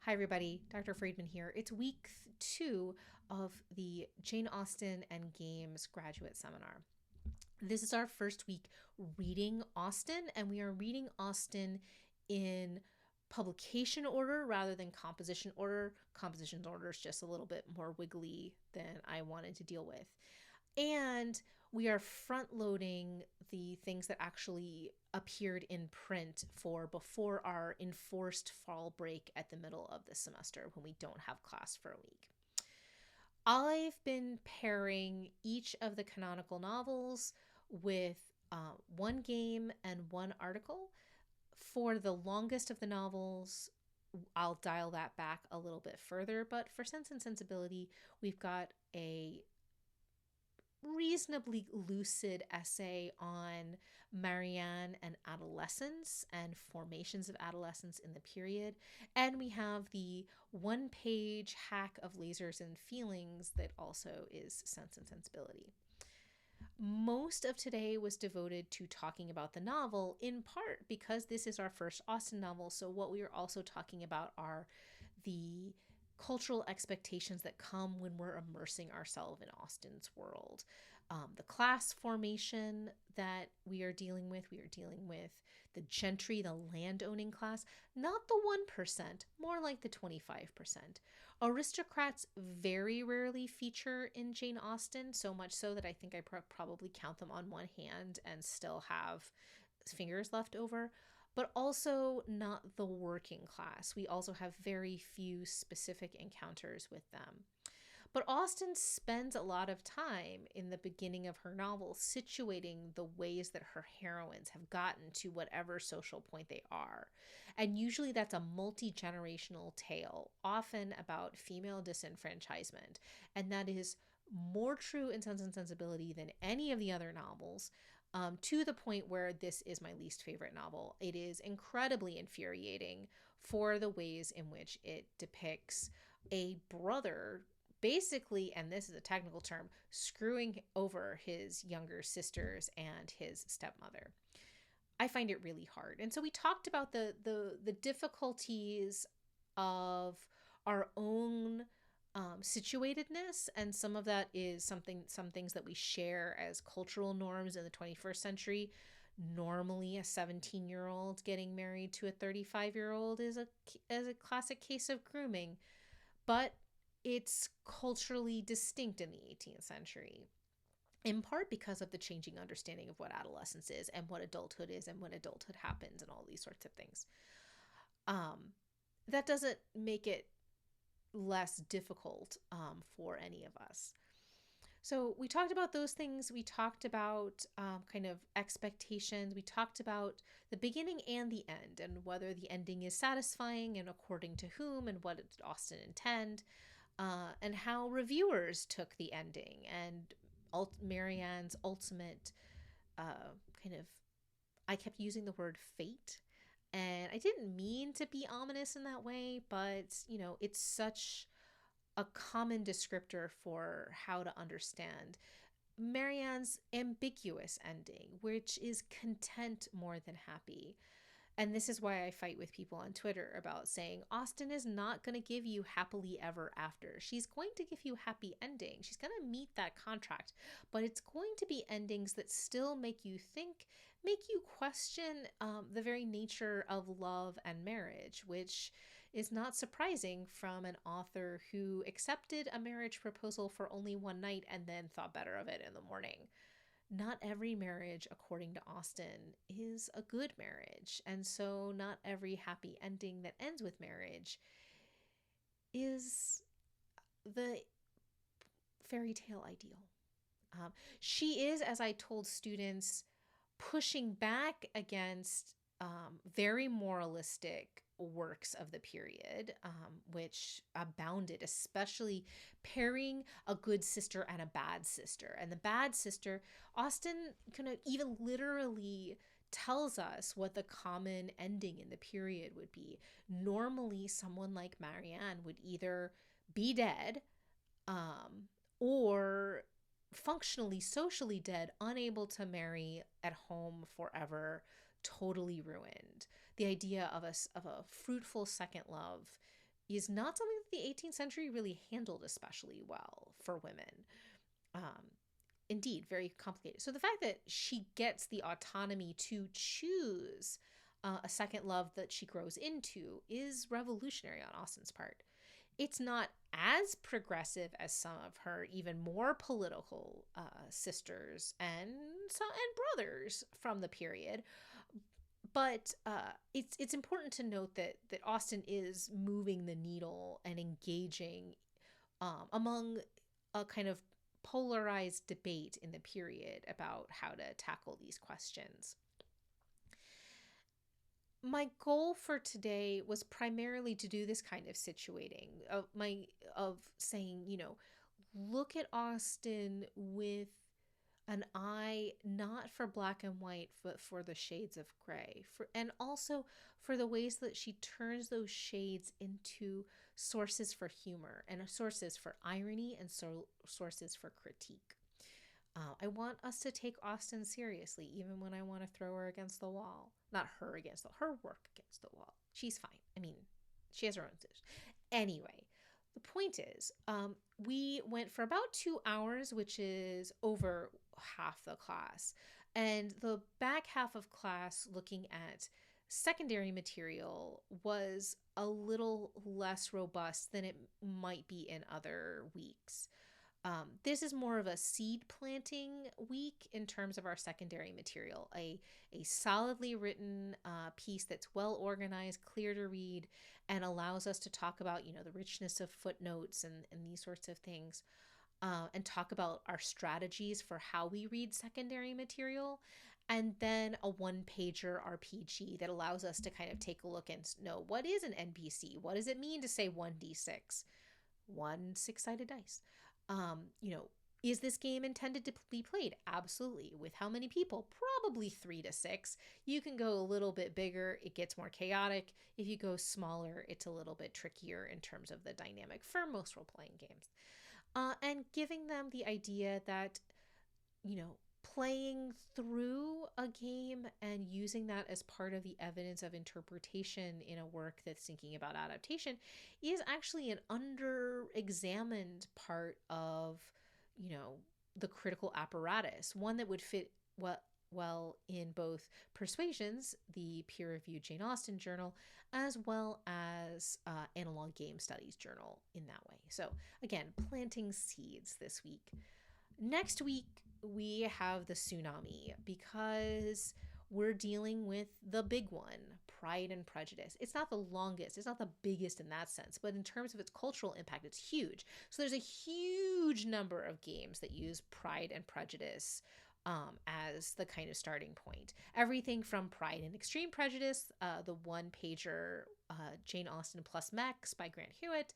Hi, everybody. Dr. Friedman here. It's week 2 of the Jane Austen and Games graduate seminar. This is our first week reading Austen, and we are reading Austen in publication order rather than composition order. Composition order is just a little bit more wiggly than I wanted to deal with. And we are front loading the things that actually appeared in print for before our enforced fall break at the middle of the semester when we don't have class for a week. I've been pairing each of the canonical novels with one game and one article. For the longest of the novels, I'll dial that back a little bit further, but for Sense and Sensibility, we've got a reasonably lucid essay on Marianne and adolescence and formations of adolescence in the period. And we have the one-page hack of lasers and feelings that also is Sense and Sensibility. Most of today was devoted to talking about the novel, in part because this is our first Austen novel. So what we are also talking about are the cultural expectations that come when we're immersing ourselves in Austen's world. The class formation that we are dealing with the gentry, the landowning class, not the 1%, more like the 25%. Aristocrats very rarely feature in Jane Austen, so much so that I think I probably count them on one hand and still have fingers left over, but also not the working class. We also have very few specific encounters with them. But Austen spends a lot of time in the beginning of her novel situating the ways that her heroines have gotten to whatever social point they are. And usually that's a multi-generational tale, often about female disenfranchisement. And that is more true in Sense and Sensibility than any of the other novels, to the point where this is my least favorite novel. It is incredibly infuriating for the ways in which it depicts a brother basically, and this is a technical term, screwing over his younger sisters and his stepmother. I find it really hard. And so we talked about the difficulties of our own situatedness, and some of that is some things that we share as cultural norms in the 21st century. Normally, a 17-year-old getting married to a 35-year-old is a classic case of grooming, but it's culturally distinct in the 18th century, in part because of the changing understanding of what adolescence is and what adulthood is and when adulthood happens and all these sorts of things. That doesn't make it less difficult for any of us. So we talked about those things. We talked about kind of expectations. We talked about the beginning and the end, and whether the ending is satisfying and according to whom, and what did Austen intend, and how reviewers took the ending, and Marianne's ultimate kind of, I kept using the word fate, and I didn't mean to be ominous in that way, but, it's such a common descriptor for how to understand Marianne's ambiguous ending, which is content more than happy. And this is why I fight with people on Twitter about saying Austen is not going to give you happily ever after. She's going to give you happy endings. She's going to meet that contract, but it's going to be endings that still make you think, make you question the very nature of love and marriage, which is not surprising from an author who accepted a marriage proposal for only one night and then thought better of it in the morning. Not every marriage, according to Austen, is a good marriage. And so not every happy ending that ends with marriage is the fairy tale ideal. She is, as I told students, pushing back against very moralistic works of the period, which abounded, especially pairing a good sister and a bad sister. And the bad sister, Austen kind of even literally tells us what the common ending in the period would be. Normally, someone like Marianne would either be dead, or functionally, socially dead, unable to marry, at home forever, totally ruined. The idea of a fruitful second love is not something that the 18th century really handled especially well for women. Um, Indeed, very complicated. So the fact that she gets the autonomy to choose a second love that she grows into is revolutionary on Austen's part. It's not as progressive as some of her even more political sisters and brothers from the period, but it's important to note that Austen is moving the needle and engaging among a kind of polarized debate in the period about how to tackle these questions. My goal for today was primarily to do this kind of situating of saying, look at Austen with an eye not for black and white but for the shades of gray, for and also for the ways that she turns those shades into sources for humor and sources for irony and sources for critique. I want us to take Austen seriously, even when I want to throw her against the wall. Not her against her work against the wall. She's fine. I mean, she has her own issues. Anyway, the point is, we went for about 2 hours, which is over half the class. And the back half of class, looking at secondary material, was a little less robust than it might be in other weeks. This is more of a seed planting week in terms of our secondary material, a solidly written piece that's well organized, clear to read, and allows us to talk about, the richness of footnotes and these sorts of things, and talk about our strategies for how we read secondary material. And then a one-pager RPG that allows us to kind of take a look and know, what is an NPC? What does it mean to say 1d6? One six-sided dice. Is this game intended to be played? Absolutely. With how many people? Probably 3 to 6. You can go a little bit bigger, it gets more chaotic. If you go smaller, it's a little bit trickier in terms of the dynamic for most role-playing games. And giving them the idea that, playing through a game and using that as part of the evidence of interpretation in a work that's thinking about adaptation is actually an under-examined part of, the critical apparatus, one that would fit well in both Persuasions, the peer-reviewed Jane Austen journal, as well as Analog Game Studies journal in that way. So again, planting seeds this week. Next week, we have the tsunami because we're dealing with the big one, Pride and Prejudice. It's not the longest, it's not the biggest in that sense, but in terms of its cultural impact, it's huge. So there's a huge number of games that use Pride and Prejudice as the kind of starting point. Everything from Pride and Extreme Prejudice, the one-pager Jane Austen plus Mex by Grant Hewitt,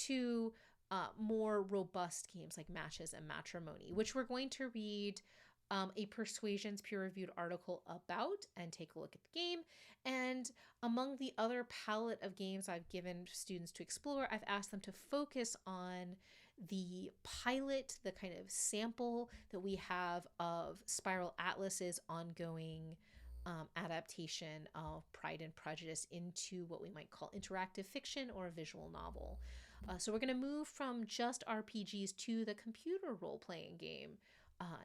to more robust games like Matches and Matrimony, which we're going to read a Persuasions peer-reviewed article about and take a look at the game. And among the other palette of games I've given students to explore, I've asked them to focus on the pilot, the kind of sample that we have of Spiral Atlas's ongoing adaptation of Pride and Prejudice into what we might call interactive fiction or a visual novel. So we're going to move from just RPGs to the computer role-playing game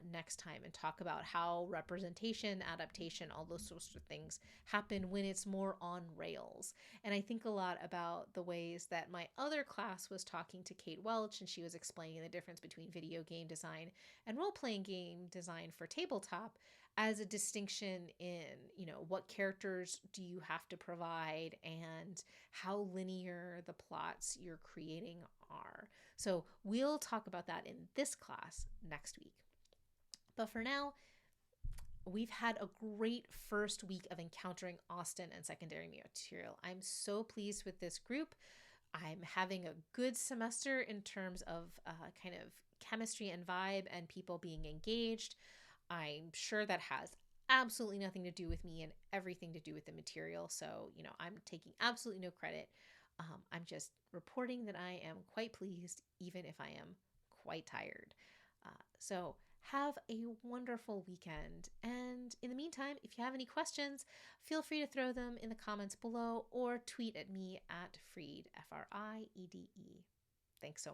next time and talk about how representation, adaptation, all those sorts of things happen when it's more on rails. And I think a lot about the ways that my other class was talking to Kate Welch, and she was explaining the difference between video game design and role-playing game design for tabletop as a distinction in, what characters do you have to provide and how linear the plots you're creating are. So we'll talk about that in this class next week. But for now, we've had a great first week of encountering Austen and secondary material. I'm so pleased with this group. I'm having a good semester in terms of kind of chemistry and vibe and people being engaged. I'm sure that has absolutely nothing to do with me and everything to do with the material. So, I'm taking absolutely no credit. I'm just reporting that I am quite pleased, even if I am quite tired. So Have a wonderful weekend. And in the meantime, if you have any questions, feel free to throw them in the comments below or tweet at me at Friede, Friede. Thanks so much.